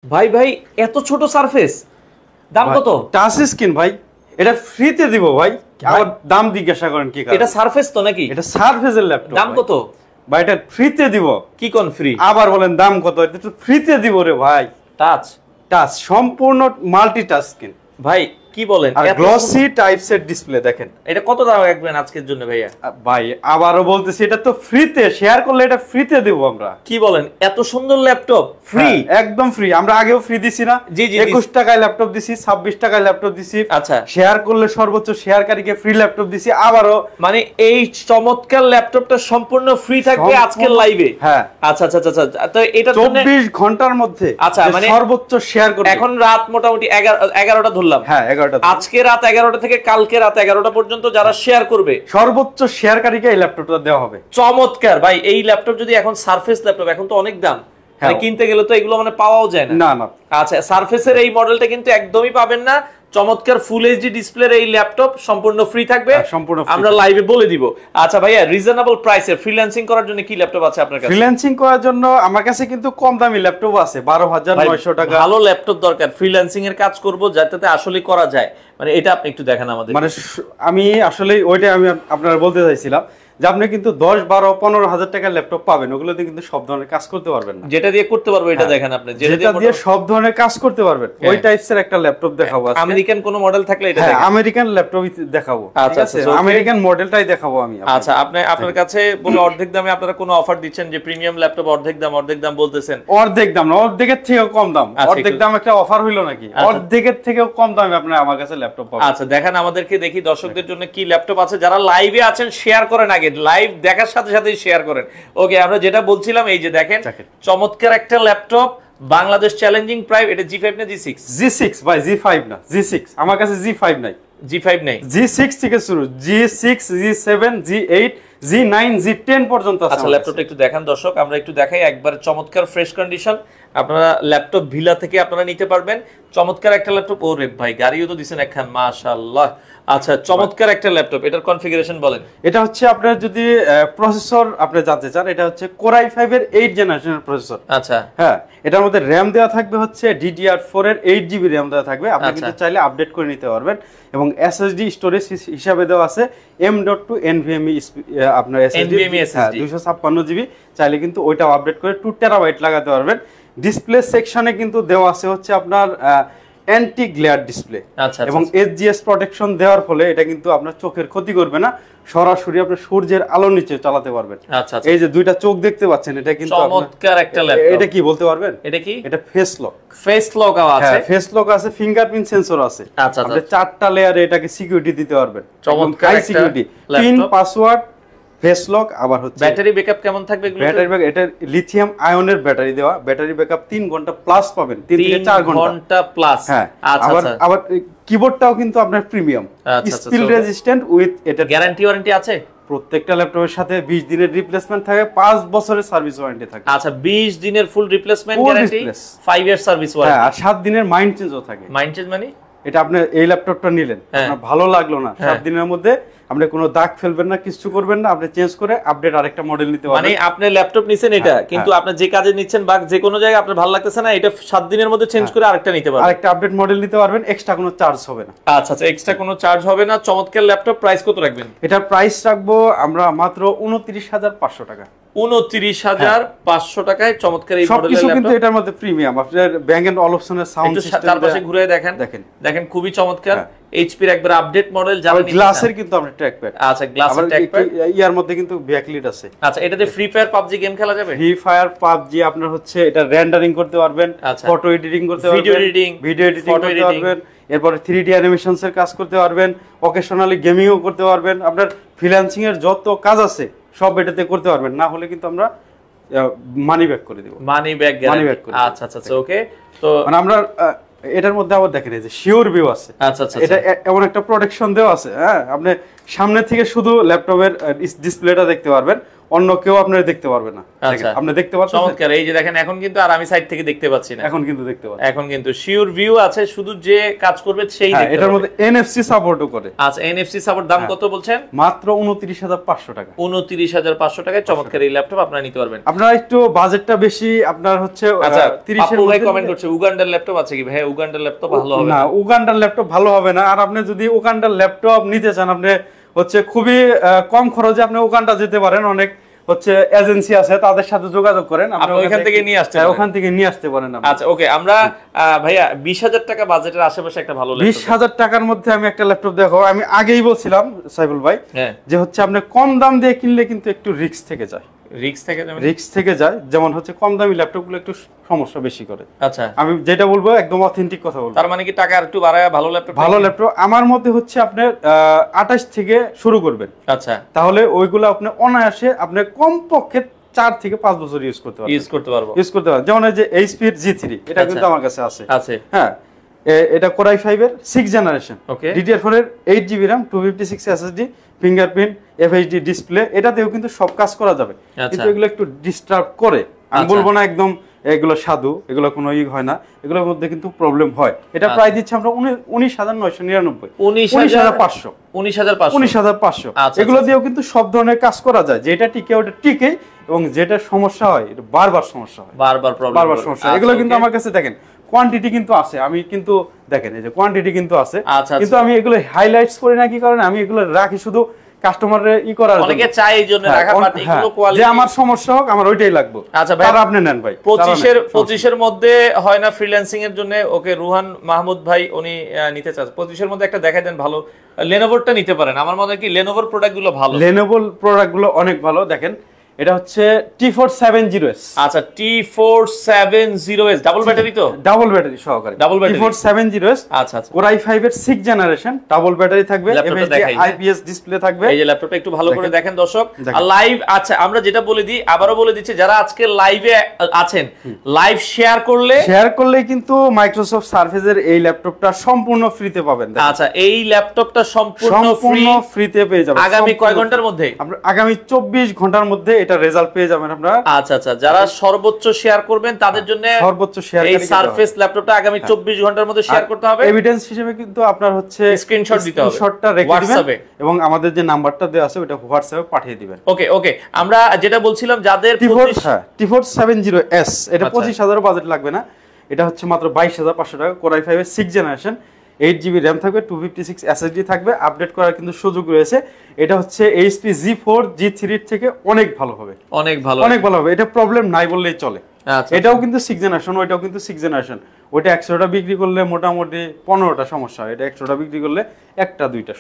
ভাই ভাই এত ছোট সারফেস, দাম কত? টাচ স্ক্রিন ভাই, এটা ফ্রিতে দিব ভাই। আবার দাম জিজ্ঞাসা করেন কি কারণে? এটা সারফেস তো নাকি? এটা সারফেসের ল্যাপটপ। দাম কত ভাই? এটা ফ্রিতে দিব। কি কোন ফ্রি? আবার বলেন দাম কত? এটা তো ফ্রিতে দিব রে ভাই। টাচ টাচ সম্পূর্ণ মাল্টি টাচ স্ক্রিন ভাই, কি বলেন? আর গ্লসি টাইপসের ডিসপ্লে দেখেন। এটা কত দাম রাখবেন আজকের জন্য ভাইয়া? ভাই আবারও বলতেছি, এটা তো ফ্রিতে, শেয়ার করলে এটা ফ্রিতে দেব আমরা। কি বলেন? এত সুন্দর ল্যাপটপ ফ্রি? একদম ফ্রি। আমরা আগেও ফ্রি দিছি না? জি জি, 21 টাকায় ল্যাপটপ দিছি, 26 টাকায় ল্যাপটপ দিছি। আচ্ছা, শেয়ার করলে সর্বোচ্চ শেয়ারকারীকে ফ্রি ল্যাপটপ দিছি। আবারও মানে এই চমৎকার ল্যাপটপটা সম্পূর্ণ ফ্রি থাকবে আজকের লাইভে? হ্যাঁ। আচ্ছা আচ্ছা আচ্ছা, তো এটা 24 ঘন্টার মধ্যে আচ্ছা, মানে সর্বোচ্চ শেয়ার করবে। এখন রাত মোটামুটি 11টা ধরলাম। হ্যাঁ 11টা। আজকে রাত 11টা থেকে কালকে রাত 11টা পর্যন্ত যারা শেয়ার করবে সর্বোচ্চ শেয়ারকারীকে এই ল্যাপটপটা দেওয়া হবে। চমৎকার ভাই। এই ল্যাপটপ যদি এখন সারফেস ল্যাপটপ, এখন তো অনেক দাম, মানে কিনতে গেলে তো এগুলো মানে পাওয়াও যায় না। না না। আচ্ছা, সারফেসের এই মডেলটা কিন্তু একদমই পাবেন না। চমৎকার ফুল এইচডি ডিসপ্লের এই ল্যাপটপ সম্পূর্ণ ফ্রি থাকবে, আমরা লাইভে বলে দিব। আচ্ছা ভাইয়া, রিজনেবল প্রাইসে ফ্রিল্যান্সিং করার জন্য কি ল্যাপটপ আছে আপনার কাছে? ফ্রিল্যান্সিং করার জন্য আমার কাছে কিন্তু কম দামি ল্যাপটপ আছে, 12,900 টাকা। ভালো ল্যাপটপ দরকার, ফ্রিল্যান্সিং এর কাজ করব যাতে আসলে করা যায়, মানে এটা আপনি একটু দেখান আমাদের। মানে আমি আসলে ওইটাই আমি আপনারা বলতে চাইছিলাম যে আপনি কিন্তু 10, 12, 15,000 টাকার ল্যাপটপ পাবেন, ওগুলোতে কিন্তু সব ধরনের কাজ করতে পারবেন না। যেটা দিয়ে করতে পারবো এটা দেখেন আপনি, যেটা দিয়ে সব ধরনের কাজ করতে পারবেন ওই টাইপসের একটা ল্যাপটপ দেখাবো আজকে। আমেরিকান কোন মডেল থাকলে এটা দেখাবো। আমেরিকান ল্যাপটপই দেখাবো। আচ্ছা আচ্ছা, আমেরিকান মডেলটাই দেখাবো আমি। আচ্ছা, আপনার কাছে বলে অর্ধেক দামে আপনারা কোনো অফার দিচ্ছেন যে প্রিমিয়াম ল্যাপটপ অর্ধেক দাম বলতেছেন? অর্ধেক দাম না, অর্ধেকের থেকেও কম দাম। অর্ধেক দাম একটা অফার হইলো নাকি? অর্ধেকের থেকেও কম দামে আপনি আমার কাছে ল্যাপটপ পাবেন। আচ্ছা দেখান আমাদেরকে, দেখি দর্শকদের জন্য কি ল্যাপটপ আছে। যারা লাইভে আছেন শেয়ার করেন, আগে লাইভ দেখার সাথে সাথেই শেয়ার করেন। ওকে, আমরা যেটা বলছিলাম, এই যে দেখেন চমৎকার একটা ল্যাপটপ, বাংলাদেশ চ্যালেঞ্জিং প্রাইস। এটা G5 না G6? G6 ভাই, G5 না, G6। আমার কাছে G5 নাই। G5 নেই, G6 থেকে শুরু, G6, G7, G8, G9, G10 পর্যন্ত আছে। আচ্ছা, ল্যাপটপটা একটু দেখান দর্শক, আমরা একটু দেখাই। একবার চমৎকার ফ্রেশ কন্ডিশন, আপনারা ল্যাপটপ ভিলা থেকে আপনারা নিতে পারবেন। চমৎকার একটা ল্যাপটপ। ওরে ভাই, গাড়িও তো দিছেন একখান, মাশাআল্লাহ। আচ্ছা, চমৎকার একটা ল্যাপটপ। এটার কনফিগারেশন বলেন। এটা হচ্ছে আপনার যদি প্রসেসর আপনি জানতে চান, এটা হচ্ছে Core i5 এর 8 জেনারেশনের প্রসেসর। আচ্ছা হ্যাঁ, এটার মধ্যে RAM দেওয়া থাকবে হচ্ছে DDR4 এর 8GB RAM দেওয়া থাকবে। আপনি কিন্তু চাইলে আপডেট করে নিতে পারবেন। এবং SSD স্টোরেজ হিসাবে দেওয়া আছে M.2 NVMe আপনার SSD 256GB। চাইলে কিন্তু ওইটাও আপডেট করে 2 TB লাগাতে পারবেন। ডিসপ্লে সেকশনে কিন্তু দেওয়া আছে হচ্ছে আপনার অ্যান্টি গ্লেয়ার ডিসপ্লে এবং HGS প্রোটেকশন দেওয়ার ফলে এটা কিন্তু আপনার চোখের ক্ষতি করবে না, সরাসরি আপনি সূর্যের আলোর নিচে চালাতে পারবেন। আচ্ছা, এই যে দুইটা চোখ দেখতে পাচ্ছেন, এটা কিন্তু চমৎকার একটা ল্যাপটপ। এটা কি বলতে পারবেন? এটা কি? এটা ফেস লক। ফেস লক আছে? হ্যাঁ, ফেস লক আছে, ফিঙ্গারপ্রিন্ট সেন্সর আছে। আচ্ছা, আপনি 4টা লেয়ারে এটাকে সিকিউরিটি দিতে পারবেন। চমৎকার একটা security, pin, password, face lock. আবার হচ্ছে ব্যাটারি ব্যাকআপ কেমন থাকবে? ব্যাটারি ব্যাকআপ, এটা লিথিয়াম আয়নের ব্যাটারি দেওয়া। ব্যাটারি ব্যাকআপ 3 ঘন্টা প্লাস পাবেন, 3 থেকে 4 ঘন্টা প্লাস। হ্যাঁ, আবার কিবোর্ডটাও কিন্তু আপনার প্রিমিয়াম, স্পিল রেজিস্ট্যান্ট উইথ এটা গ্যারান্টি ওয়ারেন্টি আছে। প্রত্যেকটা ল্যাপটপের সাথে 20 দিনের রিপ্লেসমেন্ট থাকে, 5 বছরের সার্ভিস ওয়ারেন্টি থাকে। আচ্ছা, 20 দিনের ফুল replacement guarantee, 5 year service warranty. হ্যাঁ, আর 7 দিনের মাইন্ড চেঞ্জও থাকে। মাইন্ড চেঞ্জ মানে? এটা আপনি এই ল্যাপটপটা নিলেন, আপনার ভালো লাগলো না, 7 দিনের মধ্যে আপনি কোনো দাগ ফেলবেন না, কিছু করবেন না, আপনি চেঞ্জ করে আপডেট আরেকটা মডেল নিতে পারবেন। মানে আপনি ল্যাপটপ নিছেন এটা, কিন্তু আপনি যে কাজে নিচ্ছেন বা যে কোনো জায়গায় আপনার ভালো লাগতেছে না, এটা 7 দিনের মধ্যে চেঞ্জ করে আরেকটা নিতে পারবেন, আরেকটা আপডেট মডেল নিতে পারবেন। এক্সট্রা কোনো চার্জ হবে না। আচ্ছা আচ্ছা, এক্সট্রা কোনো চার্জ হবে না। চমৎকার ল্যাপটপ। প্রাইস কত রাখবেন? এটার প্রাইস রাখবো আমরা মাত্র 29,500 টাকা। 29,500 টাকায় চমৎকার এই মডেলের ল্যাপটপ। কিন্তু এটার মধ্যে প্রিমিয়াম, আপনার ব্যাং এন্ড অলপসনের সাউন্ড সিস্টেম, তার পাশে ঘুরে দেখেন, দেখেন খুবই চমৎকার। এইচপি এর একবার আপডেট মডেল, যারা গ্লাসের কিন্তু আমরা ট্র্যাকপ্যাড। আচ্ছা, গ্লাসের ট্র্যাকপ্যাড, ইয়ার মধ্যে কিন্তু ব্যাকলিট আছে। আচ্ছা, এটাতে ফ্রি ফায়ার পাবজি গেম খেলা যাবে? ফ্রি ফায়ার পাবজি আপনার হচ্ছে এটা রেন্ডারিং করতে পারবেন, ফটো এডিটিং করতে পারবেন, ভিডিও এডিটিং করতে পারবেন, এরপর 3D অ্যানিমেশনস এর কাজ করতে পারবেন, অকেশনালি গেমিংও করতে পারবেন। আপনার ফ্রিল্যান্সিং এর যত কাজ আছে সব এটাতে করতে পারবেন। না হলে কিন্তু আমরা মানি ব্যাক করে দেব। Money back guarantee. আচ্ছা আচ্ছা, ওকে। তো মানে আমরা এটার মধ্যে আবার দেখেন এই যে শিওর ভিউ আছে। আচ্ছা আচ্ছা, এটা এমন একটা প্রোটেকশন দেওয়া আছে। হ্যাঁ, আপনি সামনে থেকে শুধু ল্যাপটপের ডিসপ্লেটা দেখতে পারবেন, অন্য কেউ আপনারা দেখতে পারবে না। আপনি দেখতে পাচ্ছেন চমৎকার। এই যে দেখেন এখন কিন্তু আর আমি সাইড থেকে দেখতে পাচ্ছি না, এখন কিন্তু দেখতে পাচ্ছেন। এখন কিন্তু শিওর ভিউ আছে, শুধু যে কাজ করবে সেই দেখতে পাবে। এটার মধ্যে এনএফসি সাপোর্টও করে। আচ্ছা, এনএফসি সাপোর্ট। দাম কত বলছেন? মাত্র 29500 টাকা। 29500 টাকায় চমৎকার এই ল্যাপটপ আপনারা নিতে পারবেন। আপনারা একটু বাজেটটা বেশি, আপনার হচ্ছে 30 এর মধ্যে কমেন্ট করছে উগান্ডার ল্যাপটপ আছে কি? ভাই উগান্ডার ল্যাপটপ ভালো হবে না, উগান্ডার ল্যাপটপ ভালো হবে না। আর আপনি যদি উগান্ডার ল্যাপটপ নিতে চান, আপনি হচ্ছে খুবই কম খরচে আপনি উগান্ডা যেতে পারেন। অনেক হচ্ছে এজেন্সি আছে, তাদের সাথে যোগাযোগ করেন, আপনি ওখান থেকে নিয়ে আসতে পারেন। ওখান থেকে নিয়ে আসতে পারেন। আচ্ছা ওকে, আমরা ভাইয়া 20000 টাকা বাজেটের আশেপাশে একটা ভালো ল্যাপটপ, 20000 টাকার মধ্যে আমি একটা ল্যাপটপ দেখো। আমি আগেই বলছিলাম সাইফুল ভাই যে হচ্ছে আপনি কম দাম দিয়ে কিনলে কিন্তু একটু রিস্ক থেকে যায়। রিস্ক থেকে যায়, যেমন হচ্ছে কম দামি ল্যাপটপগুলো একটু সমস্যা বেশি করে। আচ্ছা, আমি যেটা বলবো একদম অথেন্টিক কথা বলবো। তার মানে কি টাকা একটু বাড়ায় ভালো ল্যাপটপ আমার মতে হচ্ছে আপনার 28 থেকে শুরু করবেন। আচ্ছা, তাহলে ওইগুলো আপনি অনায়াসে আপনি কমপক্ষে 4 থেকে 5 বছর ইউজ করতে পারবেন। যেমন এই যে HP এর G3, এটা কিন্তু আমার কাছে আছে। হ্যাঁ, এটা Core i5 এর 6th জেনারেশন, DDR4 এর 8GB RAM, 256 SSD, fingerprint, FHD display. এটাতেও কিন্তু সব কাজ করা যাবে, কিন্তু এগুলো একটু ডিস্টার্ব করে। আমি বলবো না একদম এগুলো সাধু, এগুলো কোনো হয় না, এগুলোর মধ্যে কিন্তু প্রবলেম হয়। এটা প্রায় দিচ্ছে আমরা 19999, 19500। এগুলো দিয়েও কিন্তু সব ধরনের কাজ করা যায়। যেটা টিকে ওটা টিকে, এবং যেটা সমস্যা হয় এটা বারবার সমস্যা হয়, বারবার সমস্যা। এগুলো কিন্তু আমার কাছে দেখেন কোয়ান্টিটি কিন্তু আছে, আমি কিন্তু দেখেন এই যে কোয়ান্টিটি কিন্তু আছে, কিন্তু আমি এগুলো হাইলাইটস করি না। কি কারণে আমি এগুলো রাখি? শুধু কাস্টমারের করার জন্য, অনেকে চায় এই জন্য রাখা, বাট এগুলো কোয়ালিটি, যে আমার সমস্যা হোক, আমার ওইটাই লাগবে। আচ্ছা ভাই, আপনি নেন ভাই। 25 এর মধ্যে হয় না ফ্রিল্যান্সিং এর জন্য? ওকে, রুহান মাহমুদ ভাই উনি নিতে চান। 25 এর মধ্যে একটা দেখাই দেন ভালো। লেনোভোরটা নিতে পারেন, আমার মনে হয় কি লেনোভোর প্রোডাক্টগুলো ভালো। লেনোভোর প্রোডাক্টগুলো অনেক ভালো। দেখেন এটা হচ্ছে T470S। আচ্ছা, T470S ডাবল ব্যাটারি তো? ডাবল ব্যাটারি সহকারে T470S। আচ্ছা, Core i5 এর 6th জেনারেশন, ডাবল ব্যাটারি থাকবে, IPS ডিসপ্লে থাকবে। এই যে ল্যাপটপটা একটু ভালো করে দেখেন দর্শক। আর লাইভ, আচ্ছা আমরা যেটা বলে দিই, আবারও বলে দিচ্ছি, যারা আজকে লাইভে আছেন, লাইভ শেয়ার করলে কিন্তু মাইক্রোসফট সারফেস এর এই ল্যাপটপটা সম্পূর্ণ ফ্রিতে পাবেন। আচ্ছা, এই ল্যাপটপটা সম্পূর্ণ ফ্রিতে পেয়ে যাবেন। আগামী কয় ঘন্টার মধ্যে? আগামী 24 ঘন্টার মধ্যে এটা রেজাল্ট পেয়ে যাবেন আপনারা। আচ্ছা, যারা সর্বোচ্চ শেয়ার করবেন তাদের জন্য সর্বোচ্চ শেয়ার এই সারফেস ল্যাপটপটা আগামী 24 ঘন্টার মধ্যে শেয়ার করতে হবে। এভিডেন্স হিসেবে কিন্তু আপনার হচ্ছে স্ক্রিনশট দিতে হবে, স্ক্রিনশটটা রেখে দিবেন, এবং আমাদের যে নাম্বারটা দেওয়া আছে ওটা হোয়াটসঅ্যাপে পাঠিয়ে দিবেন। ওকে, আমরা যেটা বলছিলাম, যাদের T470S, এটা 25000 বাজেট লাগবে না। এটা হচ্ছে মাত্র 22500 টাকা। Core i5 এর 6th জেনারেশন, 8GB RAM থাকবে, 256 SSD থাকবে, আপডেট করার কিন্তু সুযোগ রয়েছে। এটা হচ্ছে HP G4 G3 থেকে অনেক ভালো হবে, অনেক ভালো হবে। এটা প্রবলেম নাই বললেই চলে। এটাও কিন্তু 6th জেনারেশন, ওইটাও কিন্তু 6th জেনারেশন। ওইটা 100টা বিক্রি করলে মোটামুটি 15টা সমস্যা হয়, এটা 100টা বিক্রি করলে 1টা 2টা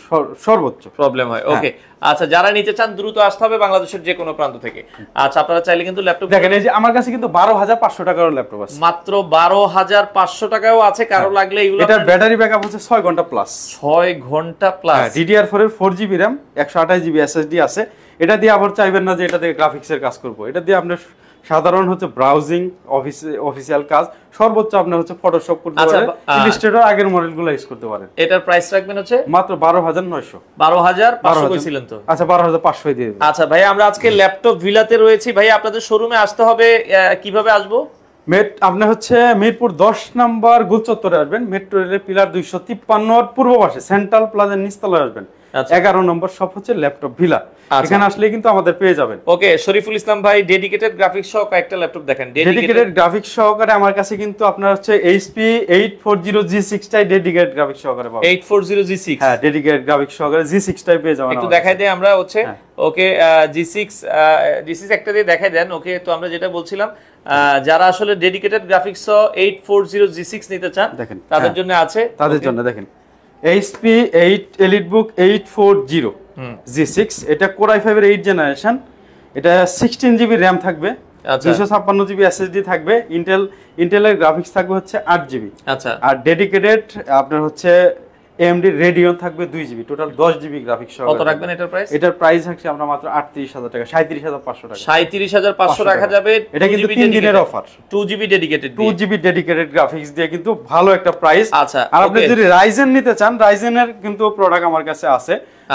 সর্বোচ্চ প্রবলেম হয়। ওকে, আচ্ছা যারা নিতে চান দ্রুত আসতে হবে বাংলাদেশের যে কোনো প্রান্ত থেকে। আচ্ছা, আপনারা চাইলে কিন্তু ল্যাপটপ দেখেন, এই যে আমার কাছে কিন্তু 12500 টাকার ল্যাপটপ আছে, মাত্র 12500 টাকাও আছে। কারো লাগলে এইগুলো, এটা ব্যাটারি ব্যাকআপ হচ্ছে 6 ঘন্টা প্লাস, 6 ঘন্টা প্লাস। DDR4 এর 4GB RAM, 128GB SSD আছে। এটা দিয়ে আবার চাইবেন না যে এটা দিয়ে গ্রাফিক্সের কাজ করব, এটা দিয়ে আপনি সাধারণ হচ্ছে ব্রাউজিং, অফিসিয়াল কাজ, সর্বোচ্চ আপনি হচ্ছে ফটোশপ করতে পারেন, ইলাস্ট্রেটর আগের মডেলগুলো ইউজ করতে পারেন। এটার প্রাইস রাখবেন হচ্ছে মাত্র 12900। 12500 কইছিলেন তো? আচ্ছা, 12500 দিয়ে দিন। আচ্ছা ভাই, আমরা আজকে ল্যাপটপ ভিলাতে রয়েছি। ভাই আপনাদের শোরুমে আসতে হবে, কিভাবে আসবো? আপনি হচ্ছে মিরপুর 10 নম্বর গোলচত্বরে আসবেন, মেট্রো রেলের পিলার 253 পূর্ব পাশে সেন্ট্রাল প্লাজার নিচতলায় আসবেন। 11 নম্বর শপ হচ্ছে ল্যাপটপ ভিলা, এখানে আসলে কিন্তু আমাদের পেয়ে যাবেন। ওকে, শরীফুল ইসলাম ভাই, ডেডিকেটেড গ্রাফিক্স সহ কয়েকটা ল্যাপটপ দেখেন। ডেডিকেটেড গ্রাফিক্স সহকারে আমার কাছে কিন্তু আপনার হচ্ছে HP 840G6 টাই ডেডিকেটেড গ্রাফিক্স সহকারে পাবেন। 840G6, হ্যাঁ, ডেডিকেটেড গ্রাফিক্স সহকারে G6 টাই পেয়ে যাবেন। একটু দেখাই দেই আমরা হচ্ছে। ওকে, G6 একটা দিয়ে দেখাই দেন। ওকে, তো আমরা যেটা বলছিলাম, যারা আসলে ডেডিকেটেড গ্রাফিক্স সহ 840G6 নিতে চান তাদের জন্য আছে। তাদের জন্য দেখেন HP 8 EliteBook 840G6, এটা Core i5 এর 8th জেনারেশন, এটা 16GB RAM থাকবে, 256GB SSD থাকবে, ইন্টেলের গ্রাফিক্স থাকবে হচ্ছে 8GB। আচ্ছা, আর ডেডিকেটেড আপনার হচ্ছে AMD Radeon থাকবে 2GB, টোটাল 10GB গ্রাফিক্স সহ। কত রাখবেন এটার প্রাইস? এটার প্রাইস থাকছে আমরা মাত্র 38,000 টাকা, 37,500 টাকা। 37,500 রাখা যাবে। এটা কিন্তু 3 দিনের offer. 2GB dedicated 2GB dedicated graphics দিয়ে কিন্তু ভালো একটা প্রাইস। আচ্ছা, আর আপনি যদি Ryzen নিতে চান, Ryzen এর কিন্তু প্রোডাক্ট আমার কাছে আছে।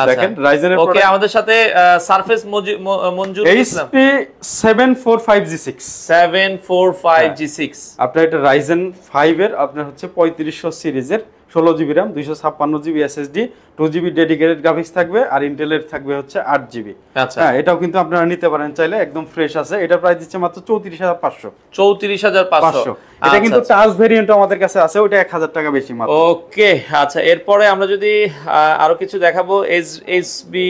দেখেন Ryzen এর ওকে, আমাদের সাথে সারফেস মঞ্জুর ইসলাম HP 745G6 745G6। আপনার এটা Ryzen 5 এর আপনার হচ্ছে 3500 সিরিজের 16GB RAM 256GB SSD 2GB dedicated graphics থাকবে, আর ইন্টেলের থাকবে হচ্ছে 8GB। আচ্ছা, হ্যাঁ, এটাও কিন্তু আপনারা নিতে পারেন চাইলে, একদম ফ্রেশ আছে। এটা প্রাইস দিচ্ছে মাত্র 34,500। 34,500। এটা কিন্তু টাচ ভেরিয়েন্ট আমাদের কাছে আছে, ওটা 1000 টাকা বেশি মাত্র। ওকে, আচ্ছা, এরপরে আমরা যদি আরো কিছু দেখাবো। এইচবি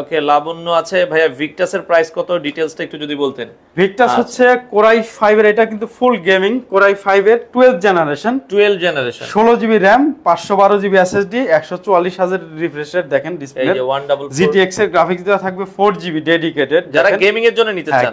ওকে, লাবণ্য আছে ভাইয়া। ভিক্টাসের প্রাইস কত, ডিটেইলসটা একটু যদি বলতেন। ভিক্টাস হচ্ছে কোরাই 5 এর, এটা কিন্তু ফুল গেমিং কোরাই 5 এর 12th generation 16GB RAM 512GB SSD 144,000 refresh rate. দেখেন ডিসপ্লে GTX এর গ্রাফিক্স দেওয়া থাকবে 4GB ডেডিকেটেড। যারা গেমিং এর জন্য নিতে চান,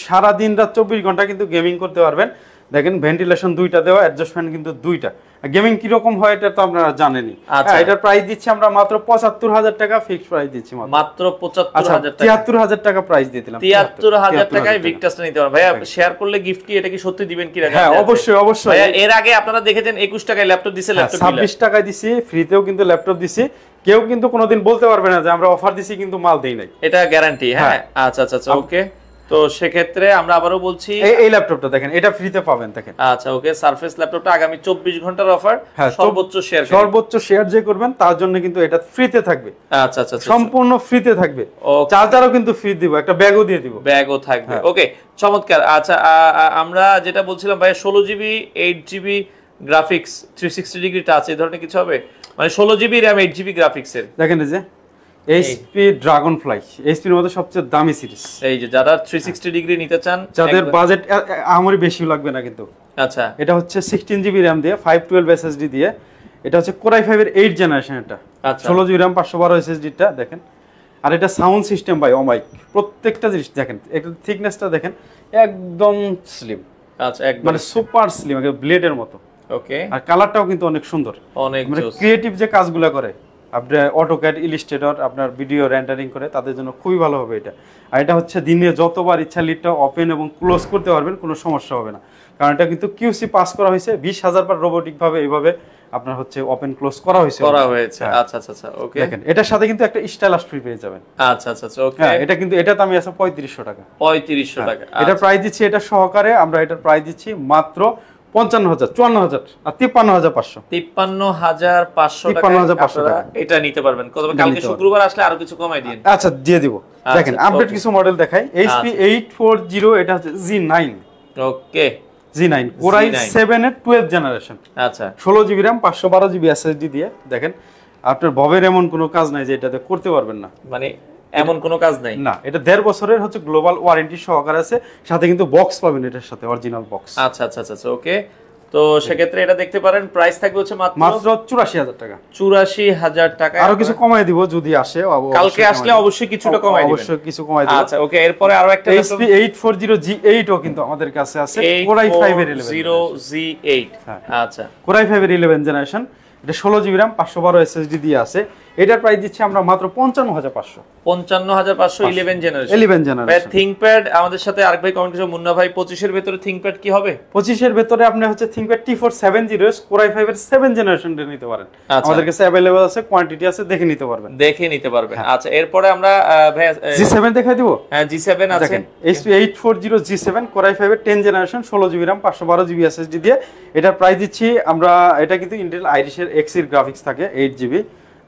সারা দিন রাত 24 ঘন্টা কিন্তু গেমিং করতে পারবেন। দেখেন ভেন্টিলেশন দুইটা দেওয়া, অ্যাডজাস্ট ফ্যান কিন্তু দুইটা। গেমিং কি রকম হয় এটা তো আপনারা জানেনই। এটার প্রাইস দিচ্ছি আমরা মাত্র 75,000 টাকা, ফিক্সড প্রাইস দিচ্ছি মাত্র 75,000 টাকা। 73,000 টাকা প্রাইস দিয়ে দিলাম। 73,000 টাকায় ভিক্টাসটা নিতে পারবেন। ভাইয়া শেয়ার করলে গিফট কি, এটা কি সত্যি দিবেন কি? হ্যাঁ, অবশ্যই অবশ্যই। ভাইয়া এর আগে আপনারা দেখেছেন 21 টাকায় ল্যাপটপ দিছে, ল্যাপটপ 26 টাকায় দিছি, ফ্রিতেও কিন্তু ল্যাপটপ দিছি। কেউ কিন্তু কোনোদিন বলতে পারবে না যে আমরা অফার দিছি কিন্তু মাল দেই নাই, এটা গ্যারান্টি। হ্যাঁ, আচ্ছা আচ্ছা আচ্ছা, ওকে। তো সেক্ষেত্রে আমরা আবারও বলছি, এই ল্যাপটপটা দেখেন, এটা ফ্রিতে পাবেন। দেখেন, আচ্ছা, ওকে, সারফেস ল্যাপটপটা আগামী 24 ঘন্টার অফার। সর্বোচ্চ শেয়ার যে করবেন তার জন্য কিন্তু এটা ফ্রিতে থাকবে। আচ্ছা আচ্ছা, সম্পূর্ণ ফ্রিতে থাকবে। চার্জারও কিন্তু ফ্রি দিব, একটা ব্যাগও দিয়ে দিব। ব্যাগও থাকবে। ওকে, চমৎকার। আচ্ছা, আমরা যেটা বলছিলাম ভাই, 16GB 8GB graphics 360 degree touch, এই ধরনের কিছু হবে? মানে 16GB RAM 8GB গ্রাফিক্স এর। দেখেন এই যে HP Dragonfly, HP এর মধ্যে সবচেয়ে দামি সিরিজ। এই যে যারা 360 ডিগ্রি নিতে চান, যাদের বাজেট আমারই বেশি লাগবে না কিন্তু। আচ্ছা, এটা হচ্ছে 16GB RAM দিয়ে 512 SSD দিয়ে। এটা হচ্ছে কোরাই 5 এর 8 জেনারেশন। এটা 16GB RAM 512 SSD টা দেখেন। আর এটা সাউন্ড সিস্টেম ভাই অমাইক, প্রত্যেকটা জিনিস দেখেন। এটা থিকনেসটা দেখেন, একদম স্লিম। আচ্ছা, একদম মানে সুপার স্লিম, একদম ব্লেডের মতো। ওকে, আর কালারটাও কিন্তু অনেক সুন্দর, অনেক মানে ক্রিয়েটিভ যে কাজগুলো করে আপনার অটোক্যাড, ইলাস্ট্রেটর, আপনার ভিডিও রেন্ডারিং করে, তাদের জন্য খুবই ভালো হবে এটা। আর এটা হচ্ছে দিনে যতবার ইচ্ছা লিডটা ওপেন এবং ক্লোজ করতে পারবেন, কোনো সমস্যা হবে না। কারণ এটা কিন্তু QC পাস করা হয়েছে 20,000 বার রোবোটিক ভাবে এইভাবে আপনার হচ্ছে ওপেন ক্লোজ করা হয়েছে। আচ্ছা আচ্ছা আচ্ছা, ওকে। দেখেন এটার সাথে কিন্তু একটা স্টাইলাস ফ্রি পেয়ে যাবেন। আচ্ছা আচ্ছা আচ্ছা, ওকে। এটা কিন্তু এটা দামই আছে 3500 টাকা। 3500 টাকা। এটা প্রাইস দিচ্ছি, এটা সহকারে আমরা এটার প্রাইস দিচ্ছি মাত্র 55,000, 54,000 আর 53,500। 53,500 টাকা এটা নিতে পারবেন। কালকে শুক্রবার আসলে আরো কিছু কমাই দিন। আচ্ছা, দিয়ে দিব। দেখেন আপডেট কিছু মডেল দেখাই। HP 840, এটা হচ্ছে G9। ওকে, G9 কোরাই 7 এর 12th জেনারেশন। আচ্ছা, 16GB RAM 512GB SSD দিয়ে। দেখেন আপনার ববের এমন কোনো কাজ নাই যে এটাতে করতে পারবেন না, মানে এমন কোনো কাজ নাই না। এটা 1.5 বছরের হচ্ছে গ্লোবাল ওয়ারেন্টি সহকারে আছে, সাথে কিন্তু বক্স পাবেন এটার সাথে, অরিজিনাল বক্স। আচ্ছা আচ্ছা আচ্ছা, ওকে। তো সেক্ষেত্রে এটা দেখতে পারেন, প্রাইস থাকবে হচ্ছে মাত্র 84,000 টাকা। 84,000 টাকা। আরো কিছু কমাই দিব যদি আসে, কালকে আসলে অবশ্যই কিছুটা কমাই দিবেন, অবশ্যই কিছু কমাই দিব। আচ্ছা, ওকে। এরপরে আরো একটা HP 840G8 ও কিন্তু আমাদের কাছে আছে, কোরাই 5 এর 840G8। আচ্ছা, কোরাই 5 এর 11 জেনারেশন। এটা 16GB RAM 512 SSD দিয়ে আছে। এটার প্রাইস দিচ্ছি আমরা মাত্র 55,500। 55,500 11 জেনারেশন। থিংকপ্যাড আমাদের সাথে আরেক ভাই কমেন্ট করেছে, মুন্না ভাই 25 এর ভিতরে থিংকপ্যাড কি হবে? 25 এর ভিতরে আপনি হচ্ছে থিংকপ্যাড T470 কোরাই 5 এর 7 জেনারেশনটা নিতে পারেন। আমাদের কাছে अवेलेबल আছে, কোয়ান্টিটি আছে, দেখে নিতে পারবেন। আচ্ছা, এরপরে আমরা ভাই G7 দেখাই দিব। হ্যাঁ, G7 আছে। HP 840G7 কোরাই 5 এর 10 generation 16GB RAM 512GB SSD দিয়ে। এটার প্রাইস দিচ্ছি আমরা, এটা কিন্তু ইন্টেল আইরিশের X এর গ্রাফিক্স থাকে 8GB।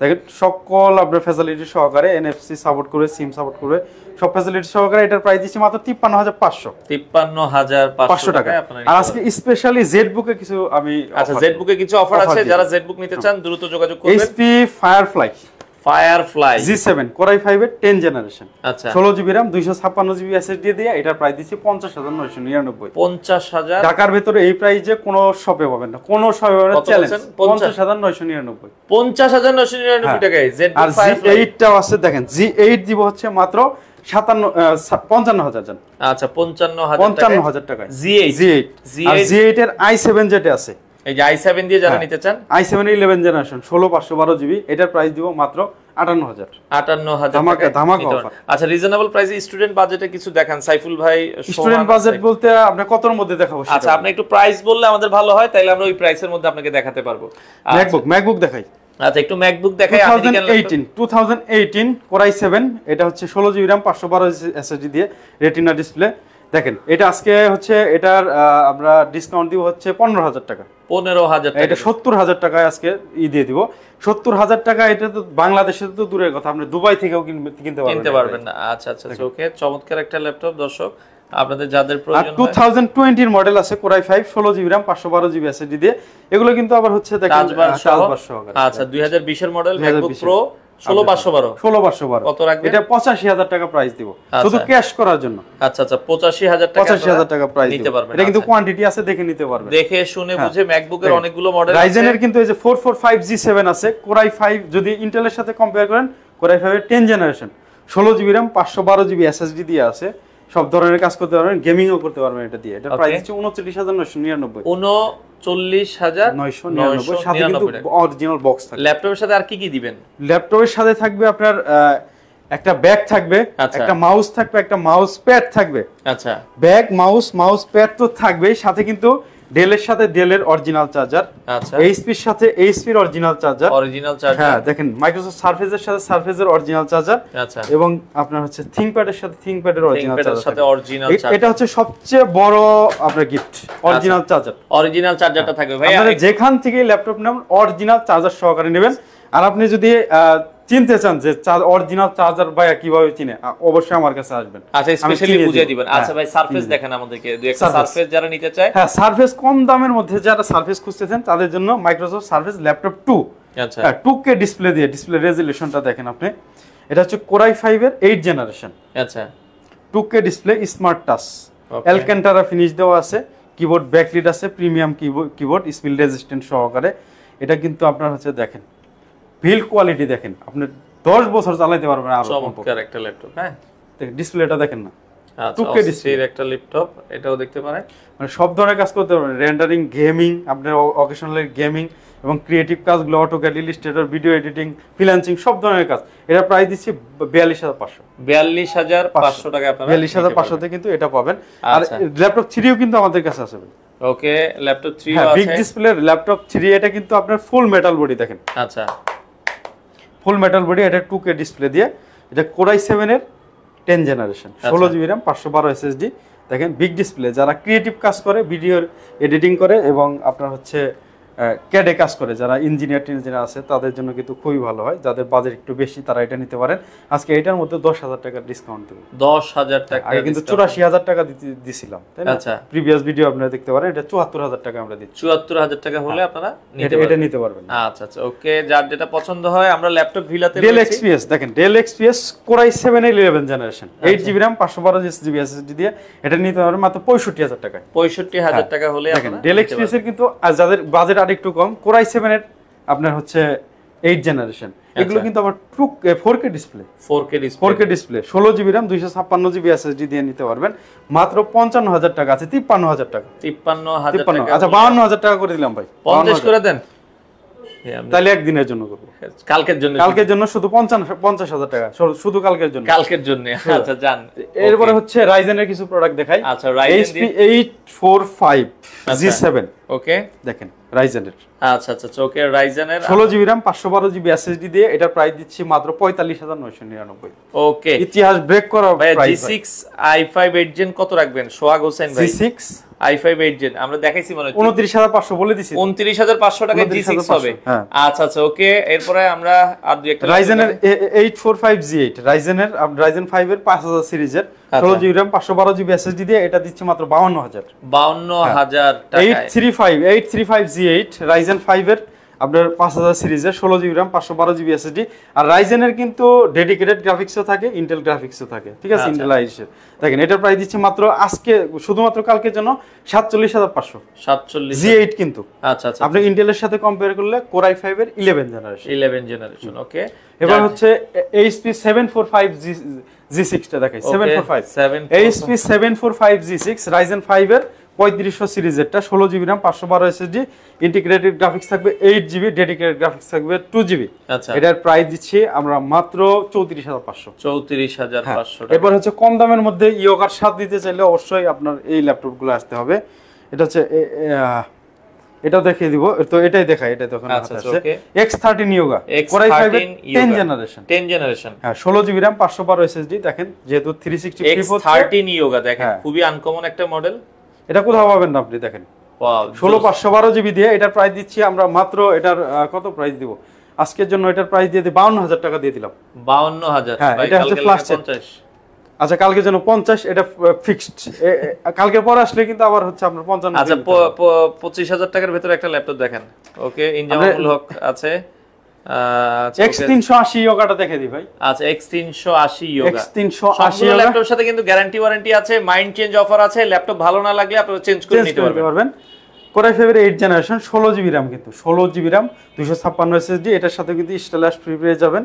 দেখেন সকল আপনার ফ্যাসিলিটি সহকারে, NFC সাপোর্ট করে, সিম সাপোর্ট করে, সব ফ্যাসিলিটি সহকারে। এটার প্রাইস দিচ্ছি মাত্র 53,500। 53,500 টাকা। আর আজকে স্পেশালি জেডবুকে কিছু আমি, আচ্ছা, জেডবুকে কিছু অফার আছে, যারা জেডবুক নিতে চান দ্রুত যোগাযোগ করবেন। HP Firefly G7 কোরাই 5 এর 10 জেনারেশন। আচ্ছা, 16GB RAM 256GB SSD দিয়ে। এটার প্রাইস দিচ্ছি 50,999। 50,000 ঢাকার ভিতরে এই প্রাইসে কোনো শপে পাবেন না, কোনো শপে পাবেন না, চ্যালেঞ্জ। 50,999। 50,999 টাকায় আর G8 টাও আছে। দেখেন G8 দিব হচ্ছে মাত্র 55,000 জান। আচ্ছা, 55,000 টাকা। G8 আর G8 এর i7 যেটা আছে এই যে i7 দিয়ে যারা নিতে চান, i7 11 জেনারেশন 16512 জিবি, এটার প্রাইস দিব মাত্র 58000। 58000 ধামাকা অফার। আচ্ছা, রিজনেবল প্রাইসে স্টুডেন্ট বাজেটে কিছু দেখান সাইফুল ভাই। স্টুডেন্ট বাজেট বলতে আপনি কতর মধ্যে দেখাবো? আচ্ছা, আপনি একটু প্রাইস বললে আমাদের ভালো হয়, তাইলে আমরা ওই প্রাইসের মধ্যে আপনাকে দেখাতে পারবো। ম্যাকবুক দেখাই। আচ্ছা, একটু ম্যাকবুক দেখাই। 2018 Core i7, এটা হচ্ছে 16 জিবি RAM 512 SSD দিয়ে রেটিনা ডিসপ্লে। দেখেন এটা আজকে হচ্ছে এটার আমরা ডিসকাউন্ট দিব হচ্ছে 15000 টাকা। 15000 টাকা, এটা 70000 টাকায় আজকে দিয়ে দিব। 70000 টাকা, এটা তো বাংলাদেশে তো দূরের কথা, আপনি দুবাই থেকেও কিনতে পারবেন না। আচ্ছা আচ্ছা, ওকে, চমৎকার একটা ল্যাপটপ দর্শক, আপনাদের যাদের প্রয়োজন। 2020 এর মডেল আছে Core i5 16 GB RAM 512 GB SSD দিয়ে। এগুলো কিন্তু আবার হচ্ছে দেখেন টাচবার সহকারে। আচ্ছা, 2020 এর মডেল MacBook Pro 16512 কত রাখবেন? এটা 85000 টাকা প্রাইস দিব শুধু ক্যাশ করার জন্য। আচ্ছা আচ্ছা, 85000 টাকা প্রাইস নিতে পারবেন। এটা কিন্তু কোয়ান্টিটি আছে, দেখে নিতে পারবেন, দেখে শুনে বুঝে। MacBook এর অনেকগুলো মডেল আছে। Ryzen এর কিন্তু এই যে 445G7 আছে। Core i5 যদি ইন্টেলের সাথে কম্পেয়ার করেন, Core i5 এর 10 generation 16 GB RAM 512 GB SSD দিয়ে আছে। সব ধরনের কাজ করতে পারবেন, গেমিংও করতে পারবেন এটা দিয়ে। এটা প্রাইস হচ্ছে 39999। 39999 সাথে কিন্তু অরিজিনাল বক্স থাকবে। ল্যাপটপের সাথে আর কি কি দিবেন? ল্যাপটপের সাথে থাকবে আপনার একটা ব্যাগ থাকবে, একটা মাউস থাকবে, একটা মাউস প্যাড থাকবে। আচ্ছা, ব্যাগ, মাউস প্যাড তো থাকবেই, সাথে কিন্তু ডেলের সাথে ডেলের অরিজিনাল চার্জার। আচ্ছা, এইচপির সাথে এইচপির অরিজিনাল চার্জার। হ্যাঁ, দেখেন মাইক্রোসফট সারফেসের সাথে সারফেসের অরিজিনাল চার্জার। আচ্ছা, এবং আপনার হচ্ছে থিংকপ্যাডের সাথে থিংকপ্যাডের অরিজিনাল চার্জার। এটা হচ্ছে সবচেয়ে বড় আপনার গিফট, অরিজিনাল চার্জার। অরিজিনাল চার্জারটা থাকবে ভাই, আপনারা যেখান থেকে ল্যাপটপ নেন অরিজিনাল চার্জার সহকারে নেবেন। আর আপনি যদি চিনতে চান যে অরিজিনাল চার্জার ভাইয়া কিভাবে চিনে, অবশ্যই আমার কাছে আসবেন। আচ্ছা, স্পেশালি বুঝিয়ে দিবেন। আচ্ছা ভাই, সারফেস দেখেন আমাদেরকে, দুই একটা সারফেস যারা নিতে চায়। হ্যাঁ, সারফেস কম দামের মধ্যে যারা সারফেস খুঁজতেছেন তাদের জন্য মাইক্রোসফট সারফেস ল্যাপটপ 2। আচ্ছা, 2K ডিসপ্লে দিয়ে, ডিসপ্লে রেজোলিউশনটা দেখেন আপনি। এটা হচ্ছে Core i5 এর 8 জেনারেশন। আচ্ছা, 2K display, smart touch, Alcantara finish দেওয়া আছে, কিবোর্ড ব্যাকলিট আছে, প্রিমিয়াম কিবোর্ড, স্পিল রেজিস্ট্যান্ট সহকারে। এটা কিন্তু আপনার হচ্ছে দেখেন বিল্ড কোয়ালিটি দেখেন, আপনি 10 বছর চালাতে পারবেন। আর চমৎকার একটা ল্যাপটপ। হ্যাঁ, ডিসপ্লেটা দেখেন না, 2K ডিসপ্লের একটা ল্যাপটপ, এটাও দেখতে পারেন। মানে সব ধরনের কাজ করতে পারবেন, রেন্ডারিং, গেমিং, আপনার অকেশনাল গেমিং এবং ক্রিয়েটিভ কাজগুলো, AutoCAD, Illustrator, video editing, freelancing, সব ধরনের কাজ। এটা প্রাইস দিচ্ছি 42500। 42500 টাকা আপনারা 42500 তে কিন্তু এটা পাবেন। আর ল্যাপটপ 3ও কিন্তু আমাদের কাছে আছে। ওকে, ল্যাপটপ 3 আছে, বিগ ডিসপ্লের ল্যাপটপ 3। এটা কিন্তু আপনার ফুল মেটাল বডি দেখেন। আচ্ছা, ফুল মেটাল বডি, এটা 2K ডিসপ্লে দিয়ে। এটা Core i7 এর 10 জেনারেশন 16 জিবি RAM 512 SSD। দেখেন বিগ ডিসপ্লে, যারা ক্রিয়েটিভ কাজ করে, ভিডিও এডিটিং করে এবং আপনার হচ্ছে ক্যাডে কাজ করে, যারা ইঞ্জিনিয়ার আছে তাদের জন্য কিন্তু খুবই ভালো হয়। যাদের বাজেট একটু বেশি তারা এটা নিতে পারেন। আজকে এটার মধ্যে 10000 টাকা ডিসকাউন্ট দেব। 10000 টাকা, আগে কিন্তু 84000 টাকা দিছিলাম, তাই না? আচ্ছা, প্রিভিয়াস ভিডিও আপনারা দেখতে পারেন। এটা 74000 টাকা আমরা দিচ্ছি। 74000 টাকা হলে আপনারা এটা নিতে পারবেন। আচ্ছা আচ্ছা, ওকে, যার যেটা পছন্দ হয়। আমরা ল্যাপটপ ভিলাতে ডেল এক্সপিএস দেখেন, ডেল এক্সপিএস Core i7 এর 11 generation 8 GB RAM 512 GB SSD দিয়ে এটা নিতে পারবেন মাত্র 65000 টাকায়। 65000 টাকা হলে দেখেন ডেল এক্সপিএস এর কিন্তু যাদের বাজেট আরেকটু কম, Core i7 এর আপনার হচ্ছে 8 জেনারেশন, এগুলো কিন্তু আবার 4K display, 4K display 16 GB RAM 256 GB SSD দিয়ে নিতে পারবেন মাত্র 55000 টাকা আছে। 53000 টাকা, 53000 টাকা। আচ্ছা, 52000 টাকা করে দিলাম ভাই, 50 করে দেন। তাহলে একদিনের জন্য করব, কালকের জন্য শুধু 50000 টাকা, শুধু কালকের জন্য। আচ্ছা, জান। এরপরে হচ্ছে Ryzen এর কিছু প্রোডাক্ট দেখাই। আচ্ছা, Ryzen HP 845G7। ওকে, দেখেন Ryzen এর। আচ্ছা আচ্ছা, ওকে, Ryzen এর 16 জিবি RAM 512 জিবি SSD দিয়ে এটা প্রাইস দিচ্ছি মাত্র 45999। ওকে, ইতিহাস ব্রেক করা প্রাইস। G6 i5 8 জেন কত রাখবেন? সোহাগ হোসেন ভাই, G6 i5 8 জেন আমরা দেখাইছি মনে হয় 29500 বলে দিছি। 29500 টাকায় G6 হবে। আচ্ছা আচ্ছা, ওকে, এরপরে আমরা আর দুই একটা Ryzen এর 845G8, Ryzen 5 এর 5000 সিরিজের 16 জিবি RAM 512 জিবি SSD দিয়ে এটা দিচ্ছি মাত্র 52000 টাকা। 835G8 Ryzen 5 এর আপনার 5000 সিরিজের 16 জিবি RAM 512 জিবি SSD। আর Ryzen এর কিন্তু ডেডিকেটেড গ্রাফিক্সও থাকে, ইন্টেল গ্রাফিক্সও থাকে, ঠিক আছে, ইন্টেল আইসের। দেখেন এটার প্রাইস দিচ্ছি মাত্র আজকে শুধুমাত্র কালকের জন্য 47500। 47 G8 কিন্তু। আচ্ছা আচ্ছা, আপনি ইন্টেলের সাথে কম্পেয়ার করলে Core i5 এর 11 জেনারেশন। ওকে, এবার হচ্ছে HP 745G6 টা দেখাই। 745 HP 745G6 Ryzen 5 এর 3500 সিরিজেরটা 16GB RAM 512 SSD integrated graphics থাকবে 8GB, ডেডিকেটেড গ্রাফিক্স থাকবে 2GB। আচ্ছা, এটার প্রাইস দিচ্ছি আমরা মাত্র 34500। 34500 টাকা। এবার হচ্ছে কম দামের মধ্যে ইয়োগার সাথ দিতে চাইলে অবশ্যই আপনার এই ল্যাপটপগুলো আসতে হবে। এটা হচ্ছে এটাও দেখিয়ে দিব, তো এটাই দেখাই, এটা তখন আচ্ছা, আছে ওকে। X13 yoga Core i5 10 generation, 10 generation. হ্যাঁ 16GB RAM 512 SSD। দেখেন যেহেতু 360 ফ্লিপ হচ্ছে, X13 ইয়োগা দেখেন হ্যাঁ। খুবই আনকমন একটা মডেল। এটা কোথাও পাবেন না আপনি, দেখেন ওয়াও, 16512GB দিয়ে এটার প্রাইস দিচ্ছি আমরা মাত্র, এটার কত প্রাইস দিব আজকের জন্য, এটার প্রাইস দিয়ে 52000 টাকা দিয়ে দিলাম। 52000 হ্যাঁ, ভাই, এটা হচ্ছে কালকে flash 50। আচ্ছা কালকে জন্য 50, এটা ফিক্সড। কালকে পরে আসলে কিন্তু আবার হচ্ছে আপনার 55। আচ্ছা 25000 টাকার ভিতরে একটা ল্যাপটপ দেখেন। ওকে, ইনজামামুল হক আছে। X380 ইয়োগাটা দেখে দিই ভাই। আচ্ছা, X380 ইয়োগা, X380 সবগুলো ল্যাপটপের সাথে কিন্তু গ্যারান্টি ওয়ারেন্টি আছে, মাইন্ড চেঞ্জ অফার আছে। ল্যাপটপ ভালো না লাগলে আপনারা চেঞ্জ করে নিতে পারবেন। Core i5 এর 8 জেনারেশন 16GB RAM, কিন্তু 16GB RAM 256 SSD। এটার সাথে কিন্তু স্টাইলাস ফ্রি পেয়ে যাবেন।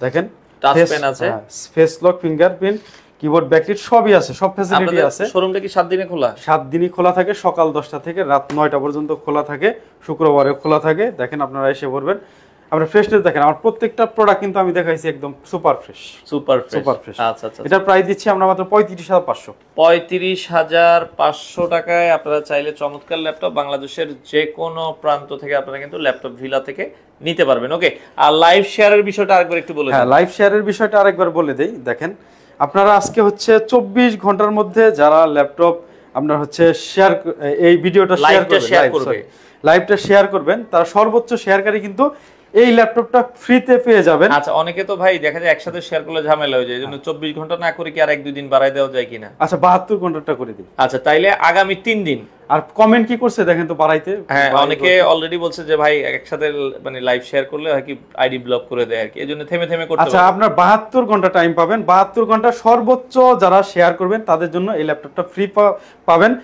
দেখেন টাচ পেন আছে, face lock, fingerprint, keyboard, backlit সবই আছে, সব ফ্যাসিলিটি আছে। শোরুমটা কি 7 দিনে খোলা? 7 দিনই খোলা থাকে, সকাল 10টা থেকে রাত 9টা পর্যন্ত খোলা থাকে, শুক্রবারে খোলা থাকে। দেখেন আপনারা এসে পড়বেন। আপনারা ফ্রেশনেস দেখেন, আমার প্রত্যেকটা প্রোডাক্ট কিন্তু আমি দেখাইছি একদম সুপার ফ্রেশ। Super fresh. আচ্ছা আচ্ছা, এটা প্রাইস দিচ্ছি আমরা মাত্র 35500। 35500 টাকায় আপনারা চাইলে চমৎকার ল্যাপটপ বাংলাদেশের যে কোনো প্রান্ত থেকে আপনারা কিন্তু ল্যাপটপ ভিলা থেকে নিতে পারবেন। ওকে, আর লাইভ শেয়ারের বিষয়টা আরেকবার একটু বলে দিন। হ্যাঁ, লাইভ শেয়ারের বিষয়টা আরেকবার বলে দেই। দেখেন আপনারা আজকে হচ্ছে 24 ঘন্টার মধ্যে যারা ল্যাপটপ আপনার হচ্ছে শেয়ার, এই ভিডিওটা লাইভটা শেয়ার করবেন, তারা সর্বোচ্চ শেয়ারকারী কিন্তু এই ল্যাপটপটা ফ্রিতে পেয়ে যাবেন। আচ্ছা, অনেকে তো ভাই দেখা যায় একসাথে শেয়ার করলে ঝামেলা হয়ে যায়, এজন্য 24 ঘন্টা না করে কি আর 1-2 দিন বাড়ায় দেওয়া যায় কিনা? আচ্ছা 72 ঘন্টাটা করে দিই। আচ্ছা, তাইলে আগামী 3 দিন। আর কমেন্ট কি করছে দেখেন তো বাড়াইতে। হ্যাঁ, অনেকে অলরেডি বলছে যে ভাই একসাথে মানে লাইভ শেয়ার করলে হয় কি আইডি ব্লক করে দেয় আর কি, এজন্য থেমে থেমে করতে হবে। আচ্ছা, আপনার 72 ঘন্টা টাইম পাবেন। 72 ঘন্টা সর্বোচ্চ যারা শেয়ার করবেন তাদের জন্য এই ল্যাপটপটা ফ্রি পাবেন।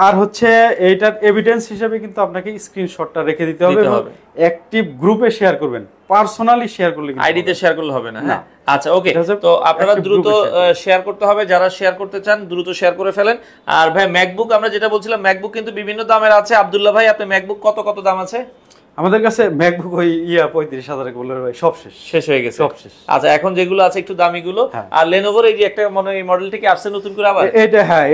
আর হচ্ছে এইটার এভিডেন্স হিসেবে কিন্তু আপনাকে স্ক্রিনশটটা রেখে দিতে হবে এবং অ্যাক্টিভ গ্রুপে শেয়ার করবেন। পার্সোনালি শেয়ার করলে কিন্তু আইডিতে শেয়ার করলে হবে না। হ্যাঁ, আচ্ছা ওকে, তো আপনারা দ্রুত শেয়ার করতে হবে, যারা শেয়ার করতে চান দ্রুত শেয়ার করে ফেলেন। আর ভাই ম্যাকবুক, আমরা যেটা বলছিলাম ম্যাকবুক কিন্তু বিভিন্ন দামের আছে। আব্দুল্লাহ ভাই, আপনি ম্যাকবুক কত দাম আছে? আমাদের কাছে ম্যাকবুক ওই 35000 বলে ভাই সব শেষ হয়ে গেছে, সব শেষ। আচ্ছা, এখন যেগুলো আছে একটু দামি গুলো। আর লেনোভোর এই যে একটা এই মডেলটা কি আসছে নতুন করে আবার? এটা হ্যাঁ,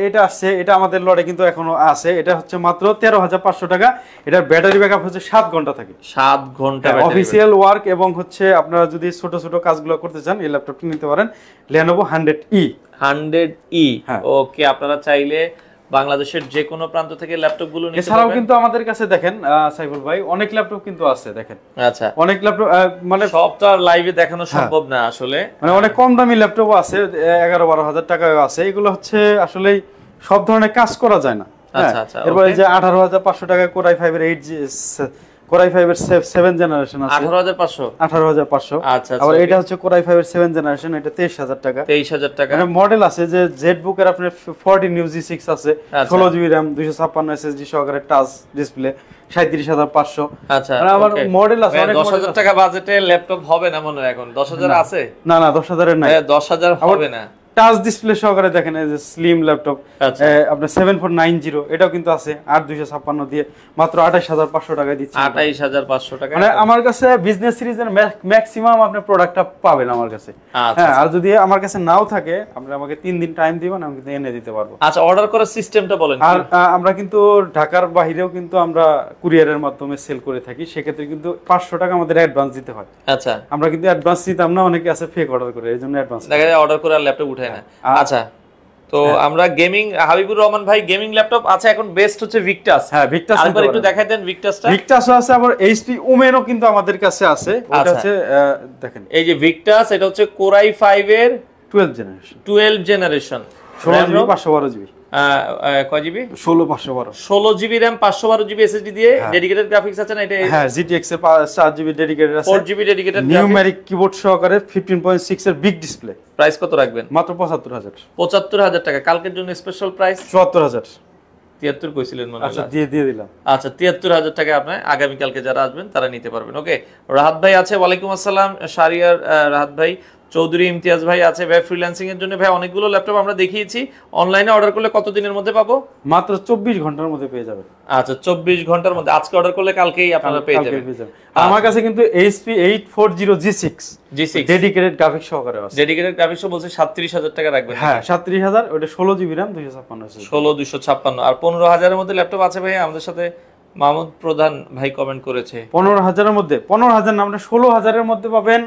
এটা আসছে, এটা আমাদের লটে কিন্তু এখনো আছে। এটা হচ্ছে মাত্র 13500 টাকা। এটার ব্যাটারি ব্যাকআপ হচ্ছে 7 ঘন্টা থাকে। 7 ঘন্টা অফিসিয়াল ওয়ার্ক, এবং হচ্ছে আপনারা যদি ছোট ছোট কাজগুলো করতে চান এই ল্যাপটপটি নিতে পারেন। Lenovo 100E। ওকে, আপনারা চাইলে বাংলাদেশের যে কোনো প্রান্ত থেকে ল্যাপটপ গুলো নিতে পারবেন। এছাড়াও কিন্তু আমাদের কাছে দেখেন সাইফুল ভাই অনেক ল্যাপটপ কিন্তু আছে। দেখেন আচ্ছা, অনেক ল্যাপটপ, মানে সব তো আর লাইভে দেখানো সম্ভব না আসলে, মানে অনেক কম দামি ল্যাপটপও আছে, 11-12 টাকায়ও আছে। এগুলো হচ্ছে আসলে সব ধরনের কাজ করা যায় না। আচ্ছা আচ্ছা, এরপরে যে 18500 টাকায় Core i5 এর Core i5 এর 7 জেনারেশন আছে 18500। আচ্ছা, আবার এটা হচ্ছে Core i5 এর 7 জেনারেশন, এটা 23000 টাকা। 23000 টাকা। মানে মডেল আছে যে ZBook এর আপনার 14 New G6 আছে, 16GB RAM 256 SSD সহকারে টাচ ডিসপ্লে 37500। আচ্ছা, মানে আবার মডেল আছে অনেক। 10000 টাকা বাজেটে ল্যাপটপ হবে না মনে হয় এখন? 10000 আছে? না 10000 এর নাই। 10000 হবে না। টাচ ডিসপ্লে সহকারে দেখেন এই যে স্লিম ল্যাপটপ আপনার 7490, এটাও কিন্তু আছে 8256 দিয়ে মাত্র 28500 টাকায় দিচ্ছি। 28500 টাকা। মানে আমার কাছে বিজনেস সিরিজের ম্যাক্সিমাম আপনি প্রোডাক্টটা পাবেন আমার কাছে। হ্যাঁ, আর যদি আমার কাছে নাও থাকে আপনি আমাকে 3 দিন টাইম দিবেন, আমি কিন্তু এনে দিতে পারবো। আচ্ছা, অর্ডার করার সিস্টেমটা বলেন। আর আমরা কিন্তু ঢাকার বাইরেও কিন্তু আমরা কুরিয়ারের মাধ্যমে সেল করে থাকি, সেক্ষেত্রে কিন্তু 500 টাকা আমাদের অ্যাডভান্স দিতে হয়। আচ্ছা, আমরা কিন্তু অ্যাডভান্স দিতাম না, অনেকে আছে ফেক অর্ডার করে, এইজন্য অ্যাডভান্স দেখা যায় অর্ডার করে আর ল্যাপটপ উঠায় না। আচ্ছা, তো আমরা গেমিং, হাবিবুর রহমান ভাই গেমিং ল্যাপটপ আছে এখন বেস্ট হচ্ছে ভিক্টাস। হ্যাঁ, ভিক্টাস আরেকবার একটু দেখাই দেন ভিক্টাসটা। ভিক্টাসও আছে, আবার HP ওমেনও কিন্তু আমাদের কাছে আছে। ওটা হচ্ছে দেখেন এই যে ভিক্টাস, এটা হচ্ছে Core i5 এর 12 জেনারেশন 16GB 512GB। কয় GB? 16512। 16GB RAM 512GB SSD দিয়ে ডেডিকেটেড গ্রাফিক্স আছে না এটা? হ্যাঁ, GTX এর 4GB ডেডিকেটেড আছে, 4GB ডেডিকেটেড নিউমেরিক কিবোর্ড সহকারে 15.6 এর বিগ ডিসপ্লে। প্রাইস কত রাখবেন? মাত্র 75000। 75000 টাকা। কালকের জন্য স্পেশাল প্রাইস 74000। 73 কইছিলেন মনে হয়। আচ্ছা, দিয়ে দিলাম। আচ্ছা, 73000 টাকা আপনি আগামী কালকে যারা আসবেন তারা নিতে পারবেন। ওকে, রাহাত ভাই আছে। ওয়ালাইকুম আসসালাম শাহরিয়ার রাহাত ভাই। চৌধুরী ইমতিয়াজ ভাই আছে। ভাই ফ্রিল্যান্সিং এর জন্য ভাই অনেকগুলো ল্যাপটপ আমরা দেখিয়েছি, অনলাইনে অর্ডার করলে কত দিনের মধ্যে পাবো? মাত্র 24 ঘন্টার মধ্যে পেয়ে যাবেন। আচ্ছা 24 ঘন্টার মধ্যে, আজকে অর্ডার করলে কালকেই আপনারা পেয়ে যাবেন। আমার কাছে কিন্তু HP 840 G6 ডেডিকেটেড গ্রাফিক্স সহকারে আছে। ডেডিকেটেড গ্রাফিক্স বলছে 37,000 টাকা রাখবেন। হ্যাঁ 37,000, ওটা 16 GB RAM 256 16,256। আর 15,000 এর মধ্যে ল্যাপটপ আছে ভাই আমাদের সাথে মাহমুদ প্রধান ভাই কমেন্ট করেছে। 15,000 এর মধ্যে, 15,000 না, আমরা 16,000 এর মধ্যে পাবেন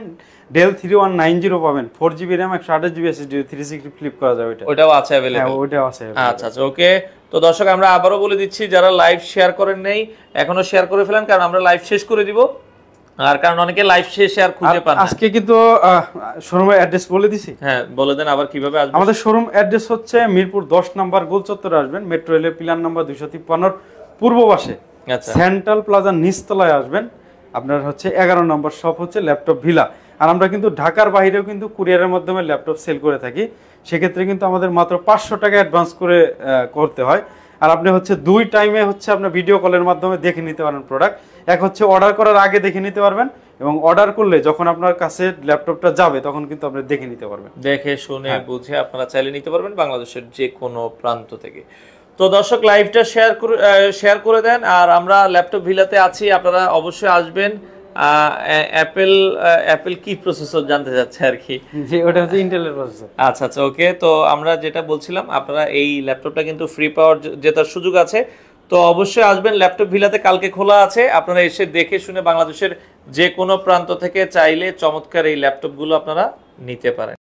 ডেল 3190 পাবেন, 4GB RAM 128GB SSD 360 flip করা যাবে। ওটাও আছে अवेलेबल। হ্যাঁ ওটাও আছে। আচ্ছা আচ্ছা ওকে। তো দর্শক আমরা আবারো বলে দিচ্ছি, যারা লাইভ শেয়ার করেন নাই এখনো শেয়ার করে ফেলেন, কারণ আমরা লাইভ শেষ করে দিব। আর কারণ অনেকে লাইভ শেষে আর খুঁজে পান না। আজকে কিন্তু শোরুমের অ্যাড্রেস বলে দিছি। হ্যাঁ বলে দেন আবার কিভাবে আসবে। আমাদের শোরুম অ্যাড্রেস হচ্ছে মিরপুর 10 নম্বর গোল চত্বরে আসবেন, মেট্রো রেলের পিলার নাম্বার 253 পূর্ব পাশে। আচ্ছা সেন্ট্রাল প্লাজার নিচতলায় আসবেন। আপনার হচ্ছে 11 নম্বর শপ হচ্ছে ল্যাপটপ ভিলা। আর আমরা কিন্তু ঢাকার বাইরেও কিন্তু কুরিয়ারের মাধ্যমে ল্যাপটপ সেল করে থাকি। সেক্ষেত্রে কিন্তু আমাদের মাত্র 500 টাকা অ্যাডভান্স করে করতে হয়। আর আপনি হচ্ছে 2 টাইমে হচ্ছে আপনার ভিডিও কলের মাধ্যমে দেখে নিতে পারেন প্রোডাক্ট। এক হচ্ছে অর্ডার করার আগে দেখে নিতে পারবেন, এবং অর্ডার করলে যখন আপনার কাছে ল্যাপটপটা যাবে তখন কিন্তু আপনি দেখে নিতে পারবেন। দেখে শুনে বুঝে আপনারা চাইলে নিতে পারবেন বাংলাদেশের যে কোনো প্রান্ত থেকে। তো দর্শক লাইভটা শেয়ার করে দেন। আর আমরা ল্যাপটপ ভিলাতে আছি, আপনারা অবশ্যই আসবেন। অ্যাপেল কি প্রসেসর জানতে যাচ্ছে আর কি, যে ওটা হচ্ছে ইন্টেলের প্রসেসর। আচ্ছা আচ্ছা ওকে। তো আমরা যেটা বলছিলাম, আপনারা এই ল্যাপটপটা কিন্তু ফ্রি পাওয়ার জেতার সুযোগ আছে। তো অবশ্যই আসবেন ল্যাপটপ ভিলাতে, কালকে খোলা আছে। আপনারা এসে দেখে শুনে বাংলাদেশের যে কোনো প্রান্ত থেকে চাইলে চমৎকার এই ল্যাপটপগুলো আপনারা নিতে পারেন।